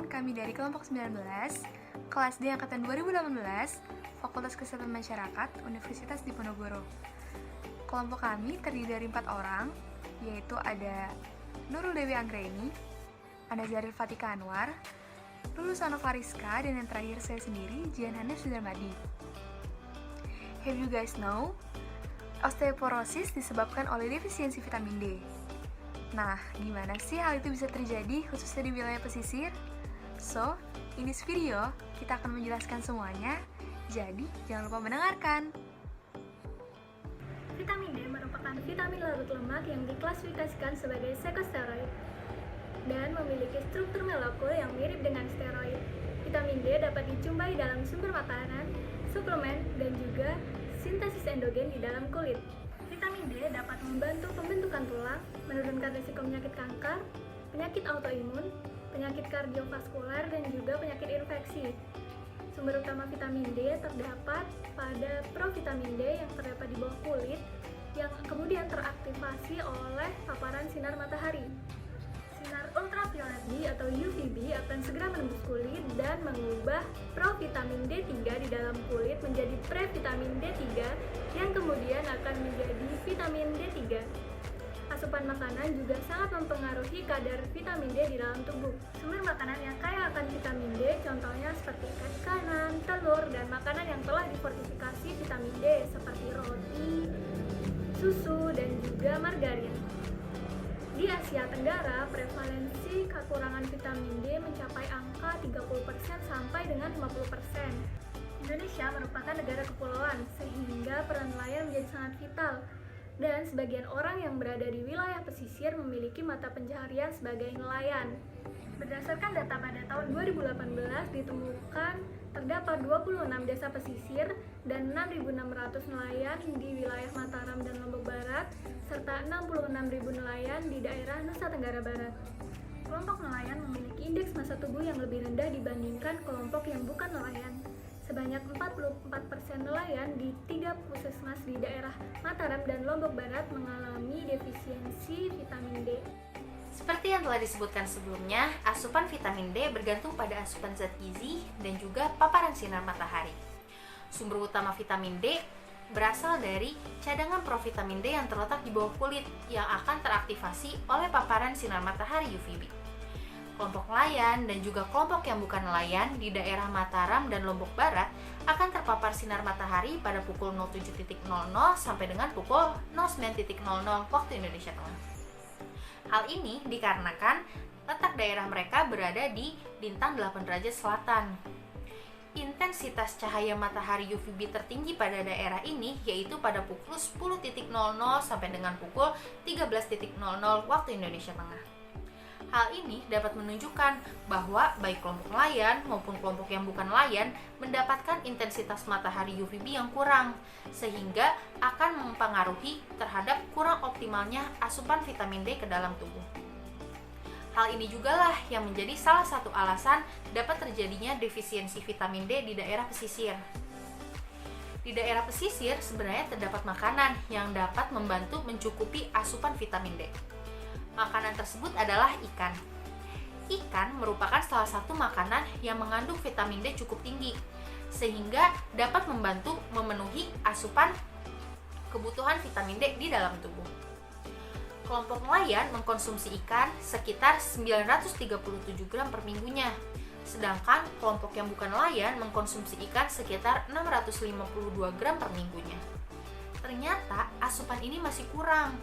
kami dari kelompok 19, kelas D angkatan 2018, Fakultas Kesehatan Masyarakat, Universitas Diponegoro. Kelompok kami terdiri dari 4 orang, yaitu ada Nurul Dewi Anggraini, Anazaril Fatika Anwar, Lulus Anofariska, dan yang terakhir saya sendiri, Jian Hanif Sudarmadi. Have you guys know? Osteoporosis disebabkan oleh defisiensi vitamin D. Nah, gimana sih hal itu bisa terjadi khususnya di wilayah pesisir? So, in this video, kita akan menjelaskan semuanya, jadi jangan lupa mendengarkan. Vitamin D merupakan vitamin larut lemak yang diklasifikasikan sebagai pseudosteroid dan memiliki struktur molekul yang mirip dengan steroid. Vitamin D dapat dijumpai dalam sumber makanan, suplemen, dan juga sintesis endogen di dalam kulit. Vitamin D dapat membantu pembentukan tulang, menurunkan risiko penyakit kanker, penyakit autoimun, penyakit kardiovaskular, dan juga penyakit infeksi. Sumber utama vitamin D terdapat pada provitamin D yang terdapat di bawah kulit, yang kemudian teraktivasi oleh paparan sinar matahari. Sinar ultraviolet B atau UVB akan segera menembus kulit dan mengubah provitamin D3 di dalam kulit menjadi previtamin D3 yang kemudian akan menjadi vitamin D3. Asupan makanan juga sangat mempengaruhi kadar vitamin D di dalam tubuh. Sumber makanan yang kaya akan vitamin D contohnya seperti ikan kanan, telur, dan makanan yang telah difortifikasi vitamin D seperti roti, susu, dan juga margarin. Di Asia Tenggara, prevalensi kekurangan vitamin D mencapai angka 30% sampai dengan 50%. Indonesia merupakan negara kepulauan, sehingga peran nelayan menjadi sangat vital. Dan sebagian orang yang berada di wilayah pesisir memiliki mata pencaharian sebagai nelayan. Berdasarkan data pada tahun 2018, ditemukan terdapat 26 desa pesisir dan 6.600 nelayan di wilayah Mataram dan Lombok Barat, serta 66.000 nelayan di daerah Nusa Tenggara Barat. Kelompok nelayan memiliki indeks massa tubuh yang lebih rendah dibandingkan kelompok yang bukan nelayan. Sebanyak 44% nelayan di 3 puskesmas di daerah Mataram dan Lombok Barat mengalami defisiensi vitamin D. Seperti yang telah disebutkan sebelumnya, asupan vitamin D bergantung pada asupan zat gizi dan juga paparan sinar matahari. Sumber utama vitamin D berasal dari cadangan provitamin D yang terletak di bawah kulit yang akan teraktivasi oleh paparan sinar matahari UVB. Kelompok nelayan dan juga kelompok yang bukan nelayan di daerah Mataram dan Lombok Barat akan terpapar sinar matahari pada pukul 07.00 sampai dengan pukul 09.00 waktu Indonesia Tengah. Hal ini dikarenakan letak daerah mereka berada di lintang 8 derajat selatan. Intensitas cahaya matahari UVB tertinggi pada daerah ini yaitu pada pukul 10.00 sampai dengan pukul 13.00 waktu Indonesia Tengah. Hal ini dapat menunjukkan bahwa baik kelompok nelayan maupun kelompok yang bukan nelayan mendapatkan intensitas matahari UVB yang kurang, sehingga akan mempengaruhi terhadap kurang optimalnya asupan vitamin D ke dalam tubuh. Hal ini juga lah yang menjadi salah satu alasan dapat terjadinya defisiensi vitamin D di daerah pesisir. Di daerah pesisir sebenarnya terdapat makanan yang dapat membantu mencukupi asupan vitamin D. Makanan tersebut adalah ikan. Ikan merupakan salah satu makanan yang mengandung vitamin D cukup tinggi, sehingga dapat membantu memenuhi asupan kebutuhan vitamin D di dalam tubuh. Kelompok nelayan mengkonsumsi ikan sekitar 937 gram per minggunya, sedangkan kelompok yang bukan nelayan mengkonsumsi ikan sekitar 652 gram per minggunya. Ternyata asupan ini masih kurang,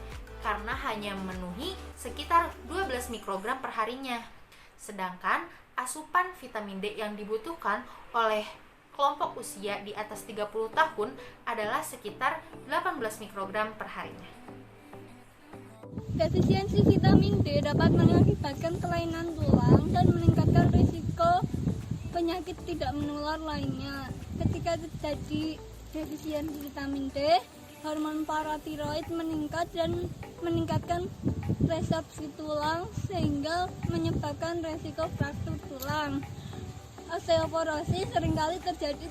karena hanya memenuhi sekitar 12 mikrogram per harinya. Sedangkan asupan vitamin D yang dibutuhkan oleh kelompok usia di atas 30 tahun adalah sekitar 18 mikrogram per harinya. Defisiensi vitamin D dapat mengakibatkan kelainan tulang dan meningkatkan risiko penyakit tidak menular lainnya. Ketika terjadi defisiensi vitamin D, hormon paratiroid meningkat dan meningkatkan resepsi tulang sehingga menyebabkan resiko fraktur tulang. Osteoporosis seringkali terjadi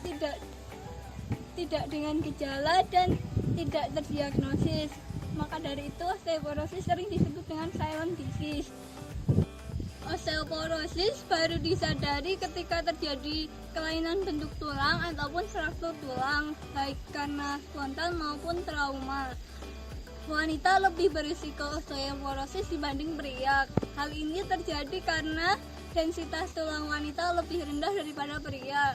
tidak dengan gejala dan tidak terdiagnosis. Maka dari itu osteoporosis sering disebut dengan silent disease. Osteoporosis baru disadari ketika terjadi kelainan bentuk tulang ataupun struktur tulang, baik karena spontan maupun trauma. Wanita lebih berisiko osteoporosis dibanding pria. Hal ini terjadi karena densitas tulang wanita lebih rendah daripada pria.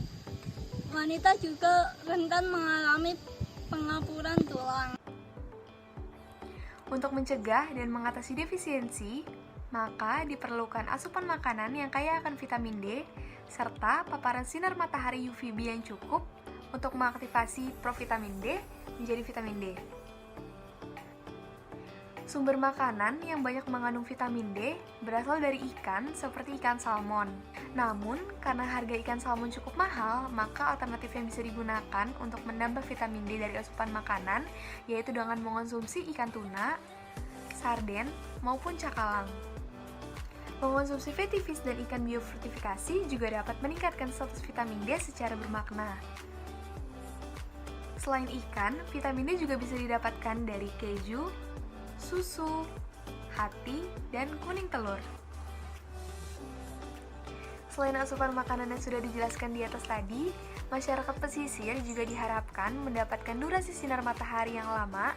Wanita juga rentan mengalami pengapuran tulang. Untuk mencegah dan mengatasi defisiensi, maka diperlukan asupan makanan yang kaya akan vitamin D serta paparan sinar matahari UVB yang cukup untuk mengaktifasi provitamin D menjadi vitamin D. Sumber makanan yang banyak mengandung vitamin D berasal dari ikan seperti ikan salmon. Namun, karena harga ikan salmon cukup mahal, maka alternatif yang bisa digunakan untuk menambah vitamin D dari asupan makanan yaitu dengan mengonsumsi ikan tuna, sarden, maupun cakalang. Mengonsumsi fatty fish dan ikan biofortifikasi juga dapat meningkatkan status vitamin D secara bermakna. Selain ikan, vitamin D juga bisa didapatkan dari keju, susu, hati, dan kuning telur. Selain asupan makanan yang sudah dijelaskan di atas tadi, masyarakat pesisir juga diharapkan mendapatkan durasi sinar matahari yang lama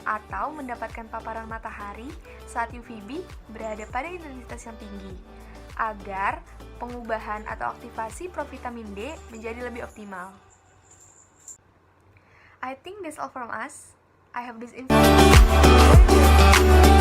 atau mendapatkan paparan matahari saat UVB berada pada intensitas yang tinggi, agar pengubahan atau aktivasi provitamin D menjadi lebih optimal. I think that's all from us. I hope this information